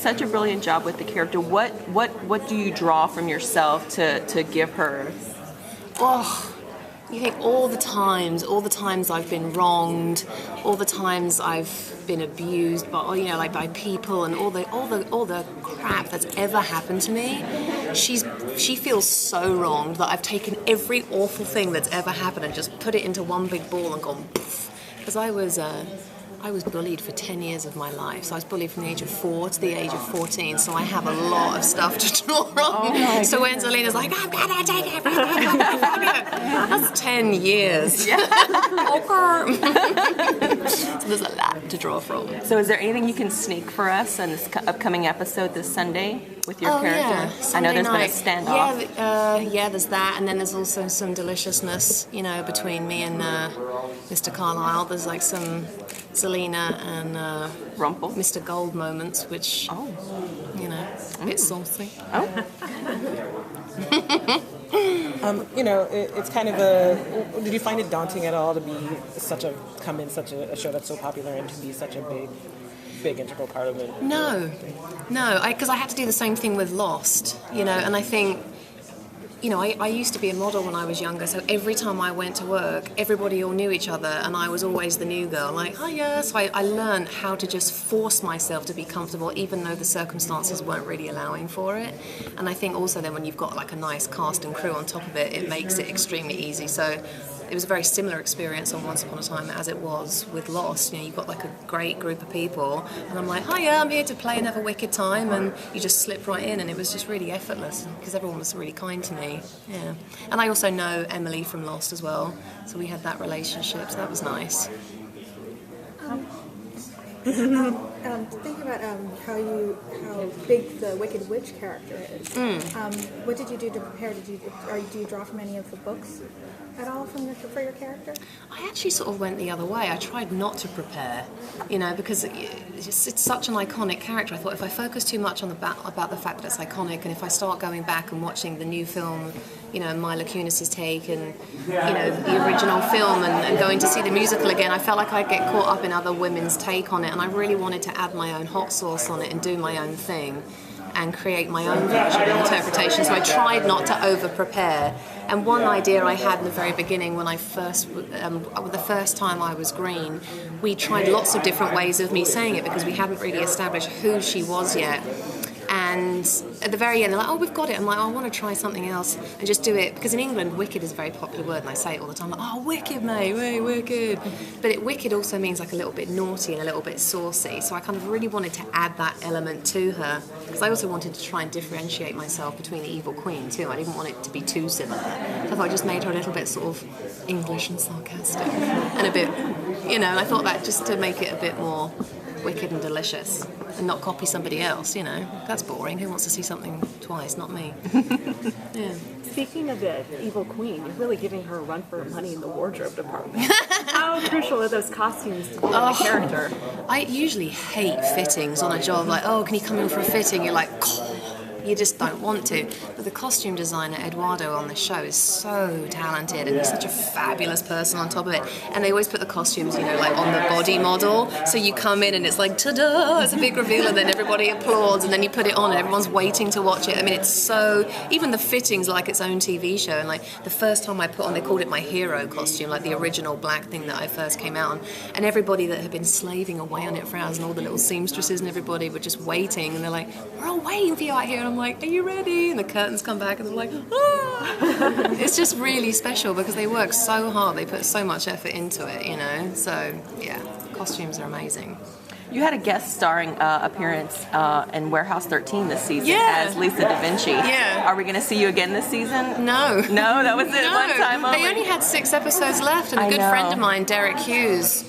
such a brilliant job with the character. What do you draw from yourself to give her? Oh, you think all the times I've been wronged, all the times I've been abused by, you know, like by people, and all the crap that's ever happened to me. She feels so wronged that I've taken every awful thing that's ever happened and just put it into one big ball and gone poof. Because I was bullied for 10 years of my life. So I was bullied from the age of 4 to the age of 14. So I have a lot of stuff to draw on. So when Zelena's like, I'm gonna take everything from you, that's 10 years. Yeah. So there's a lot to draw from. So is there anything you can sneak for us in this upcoming episode this Sunday with your character? Yeah. I know there's night. been a standoff. Yeah, there's that. And then there's also some deliciousness, you know, between me and Mr. Carlisle. There's like some Zelena and Rumple. Mr. Gold moments, which, you know, a bit saucy. Oh. You know, it's kind of did you find it daunting at all to be such a show that's so popular and to be such a big integral part of it? No, because I had to do the same thing with Lost, you know, and I think, you know, I used to be a model when I was younger, so every time I went to work, everybody all knew each other, and I was always the new girl, like, oh yeah, so I learned how to just force myself to be comfortable, even though the circumstances weren't really allowing for it. And I think also then when you've got like a nice cast and crew on top of it, it makes it extremely easy. So it was a very similar experience on Once Upon a Time as it was with Lost. You know, you've got like a great group of people, and I'm like, hi, yeah, I'm here to play another wicked time, and you just slip right in, and it was just really effortless because everyone was really kind to me. Yeah, and I also know Emily from Lost as well, so we had that relationship, so that was nice. Thinking about how big the Wicked Witch character is. What did you do to prepare? Do you draw from any of the books at all for your character? I actually sort of went the other way. I tried not to prepare, you know, because it's such an iconic character. I thought if I focus too much on about the fact that it's iconic, and if I start going back and watching the new film, you know, Mila Kunis's take, and you know, the original film, and going to see the musical again, I felt like I'd get caught up in other women's take on it, and I really wanted to add my own hot sauce on it and do my own thing and create my own version and interpretation. So I tried not to over-prepare. And one idea I had in the very beginning when I the first time I was green, we tried lots of different ways of me saying it because we hadn't really established who she was yet. And at the very end, they're like, oh, we've got it. I'm like, oh, I want to try something else and just do it. Because in England, wicked is a very popular word, and I say it all the time, like, oh, wicked, mate, hey, wicked. But wicked also means like a little bit naughty and a little bit saucy. So I kind of really wanted to add that element to her. Because I also wanted to try and differentiate myself between the evil queen, too. I didn't want it to be too similar. So I thought I just made her a little bit sort of English and sarcastic. And a bit, you know, I thought that just to make it a bit more wicked and delicious and not copy somebody else, you know. That's boring. Who wants to see something twice? Not me. Yeah. Speaking of the evil queen, you're really giving her a run for her money in the wardrobe department. How crucial are those costumes to build a character? I usually hate fittings on a job. Like, oh, can you come in for a fitting? You're like, you just don't want to. But the costume designer, Eduardo, on the show is so talented, and he's such a fabulous person on top of it. And they always put the costumes, you know, like on the body model. So you come in and it's like, ta-da, it's a big reveal, and then everybody applauds, and then you put it on and everyone's waiting to watch it. I mean, it's so, even the fittings are like its own TV show. And like the first time I put on, they called it my hero costume, like the original black thing that I first came out on. And everybody that had been slaving away on it for hours, and all the little seamstresses and everybody were just waiting, and they're like, we're all waiting for you out here. And I'm like, are you ready? And the curtains come back and they're like, ah! It's just really special because they work so hard. They put so much effort into it, you know? So, yeah, costumes are amazing. You had a guest starring appearance in Warehouse 13 this season as Lisa Da Vinci. Yeah. Are we going to see you again this season? No. No, that was it. No. One time only. They only had 6 episodes left, and a good friend of mine, Derek Hughes,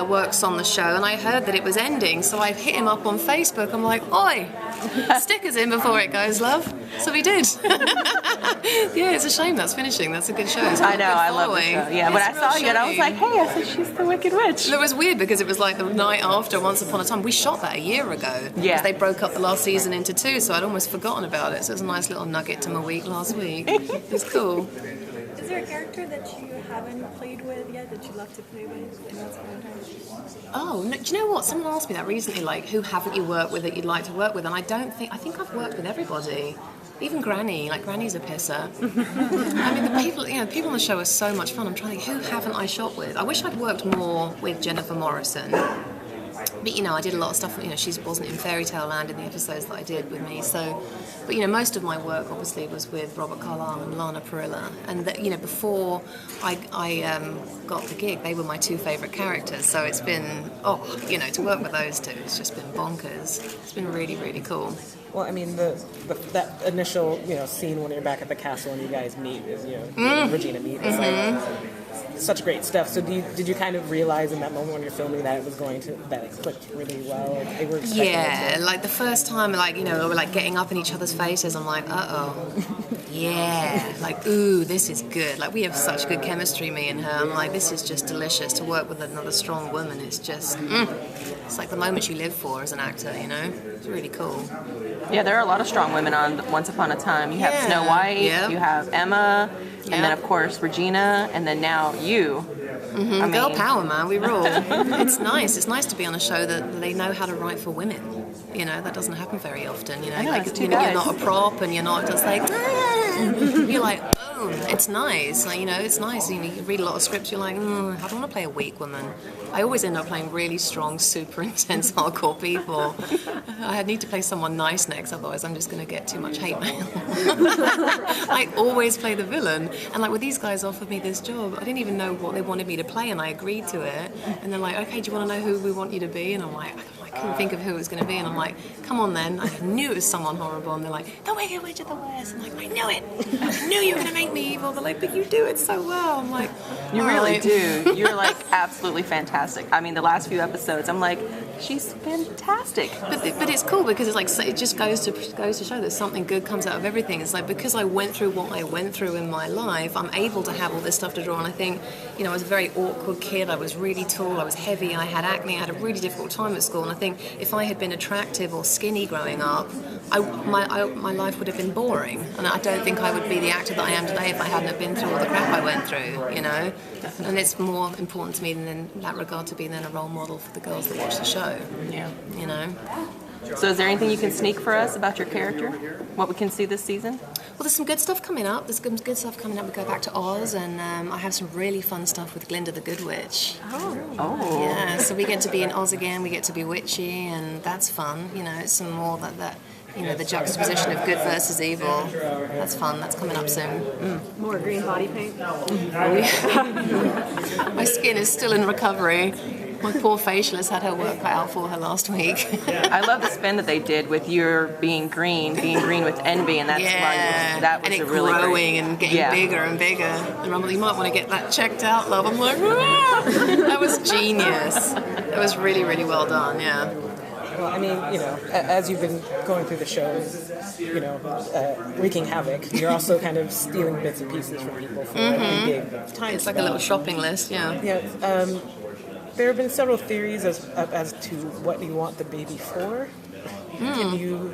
works on the show, and I heard that it was ending, so I hit him up on Facebook. I'm like, oi, stick us in before it goes, love. So we did. Yeah, it's a shame that's finishing. That's a good show. I know, I love the show. Yeah, when I saw you, I was like, hey, I said she's the Wicked Witch. It was weird because it was like the night after Once Upon a Time. We shot that a year ago. Yeah. Because they broke up the last season into 2, so I'd almost forgotten about it. So it was a nice little nugget to my week last week. It was cool. Is there a character that you haven't played with yet that you'd love to play with in Once Upon a Time? Oh, no, do you know what? Someone asked me that recently, like, who haven't you worked with that you'd like to work with? And I think I've worked with everybody. Even Granny, like Granny's a pisser. I mean, the people on the show are so much fun. I'm trying to think, who haven't I shot with? I wish I'd worked more with Jennifer Morrison. But, I did a lot of stuff, she wasn't in Fairy Tale Land in the episodes that I did with me, so... But, most of my work, obviously, was with Robert Carlyle and Lana Parrilla. And, before I got the gig, they were my two favourite characters, so it's been, to work with those two, it's just been bonkers. It's been really, really cool. Well, I mean, that initial, scene when you're back at the castle and you guys meet, Regina meet, is like such great stuff. So did you kind of realize in that moment when you're filming that it clicked really well? Like, they were expecting like the first time, we were like getting up in each other's faces, I'm like, yeah, like, ooh, this is good. Like, we have such good chemistry, me and her. I'm like, this is just delicious to work with another strong woman. It's just, it's like the moment you live for as an actor, It's really cool. Yeah, there are a lot of strong women on Once Upon a Time. You have Snow White, you have Emma, and then of course Regina, and then now you. I mean, girl power, man, we rule. It's nice. It's nice to be on a show that they know how to write for women. That doesn't happen very often. I know, like you're not a prop, and you're not just like. You're like, oh, it's nice. Like, it's nice. You read a lot of scripts. You're like, I don't want to play a weak woman. I always end up playing really strong, super intense, hardcore people. I need to play someone nice next, otherwise I'm just going to get too much hate mail. I always play the villain. And like when these guys offered me this job, I didn't even know what they wanted me to play, and I agreed to it. And they're like, okay, do you want to know who we want you to be? And I'm like, I couldn't think of who it was going to be, and I'm like, come on then. I knew it was someone horrible, and they're like, the Wicked Witch of the West. I'm like, I knew it. I knew you were going to make me evil. They're like, but you do it so well. I'm like, you really do. You're like absolutely fantastic. I mean, the last few episodes, I'm like, she's fantastic. But it's cool because it's like it just goes to show that something good comes out of everything. It's like because I went through what I went through in my life, I'm able to have all this stuff to draw. And I think, I was a very awkward kid. I was really tall. I was heavy. I had acne. I had a really difficult time at school. And I think if I had been attractive or skinny growing up, my life would have been boring. And I don't think I would be the actor that I am today if I hadn't have been through all the crap I went through. And it's more important to me in that regard to be then a role model for the girls that watch the show. Yeah. So is there anything you can sneak for us about your character? What we can see this season? Well, there's some good stuff coming up. There's some good stuff coming up. We go back to Oz, and I have some really fun stuff with Glinda the Good Witch. Oh. Yeah, so we get to be in Oz again. We get to be witchy, and that's fun. It's some more that the juxtaposition of good versus evil. That's fun. That's coming up soon. More green body paint. My skin is still in recovery. My poor facialist had her work cut out for her last week. I love the spin that they did with your being green with envy, and that's why that was and it a really growing great, and getting bigger and bigger. And Rumble, you might want to get that checked out, love. I'm like, that was genius. That was really, really well done. Yeah. Well, I mean, as you've been going through the shows, wreaking havoc, you're also kind of stealing bits and pieces from people for the big time. It's like a little shopping list, yeah. Yeah. There have been several theories as to what you want the baby for. Can you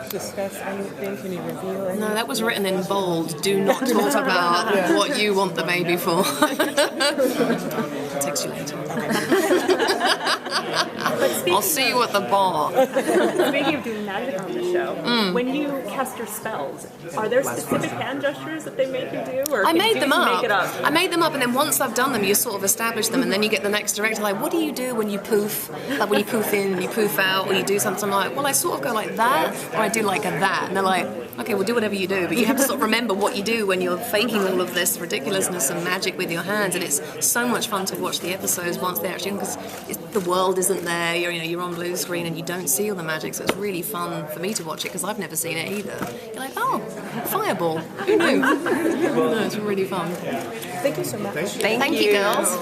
discuss anything? Can you reveal anything? No, that was written in bold. Do not talk about what you want the baby for. I'll text you later. I'll see you at the bar. Speaking of doing magic on the show, when you cast your spells, are there specific hand gestures that they make you do? Or I made them up. Make it up? I made them up, and then once I've done them, you sort of establish them, and then you get the next director like, what do you do when you poof? Like when you poof in and you poof out, or you do something. I'm like, well, I sort of go like that, or I do like a that. And they're like, okay, well, do whatever you do, but you have to sort of remember what you do when you're faking all of this ridiculousness and magic with your hands. And it's so much fun to watch the episodes once they're actually, because the world isn't there. You're on blue screen and you don't see all the magic, so it's really fun for me to watch it because I've never seen it either. You're like, oh, fireball. Who knew? No, it's really fun. Thank you so much. Thank you, girls.